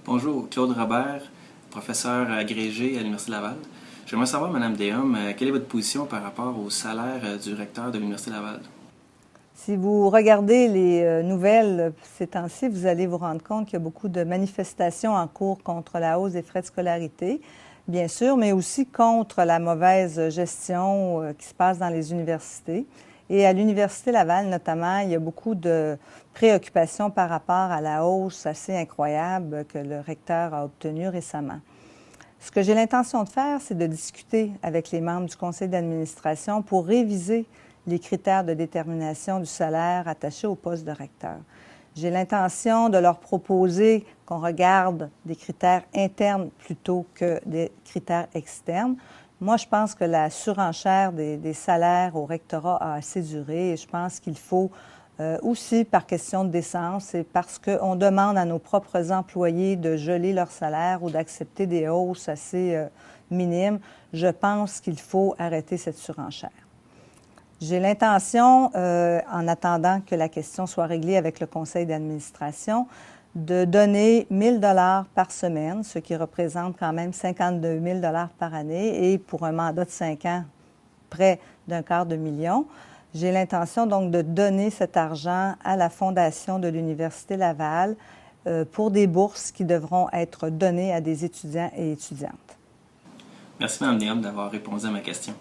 Bonjour, Claude Robert, professeur agrégé à l'Université Laval. J'aimerais savoir, Mme Déhomme, quelle est votre position par rapport au salaire du recteur de l'Université Laval? Si vous regardez les nouvelles ces temps-ci, vous allez vous rendre compte qu'il y a beaucoup de manifestations en cours contre la hausse des frais de scolarité, bien sûr, mais aussi contre la mauvaise gestion qui se passe dans les universités. Et à l'Université Laval, notamment, il y a beaucoup de préoccupations par rapport à la hausse assez incroyable que le recteur a obtenue récemment. Ce que j'ai l'intention de faire, c'est de discuter avec les membres du conseil d'administration pour réviser les critères de détermination du salaire attaché au poste de recteur. J'ai l'intention de leur proposer qu'on regarde des critères internes plutôt que des critères externes. Moi, je pense que la surenchère des salaires au rectorat a assez duré et je pense qu'il faut aussi par question de décence et parce qu'on demande à nos propres employés de geler leur salaire ou d'accepter des hausses assez minimes, je pense qu'il faut arrêter cette surenchère. J'ai l'intention, en attendant que la question soit réglée avec le conseil d'administration, de donner 1 000 $ par semaine, ce qui représente quand même 52 000 $ par année, et pour un mandat de 5 ans, près d'250 000. J'ai l'intention donc de donner cet argent à la Fondation de l'Université Laval pour des bourses qui devront être données à des étudiants et étudiantes. Merci, Mme Déhomme, d'avoir répondu à ma question.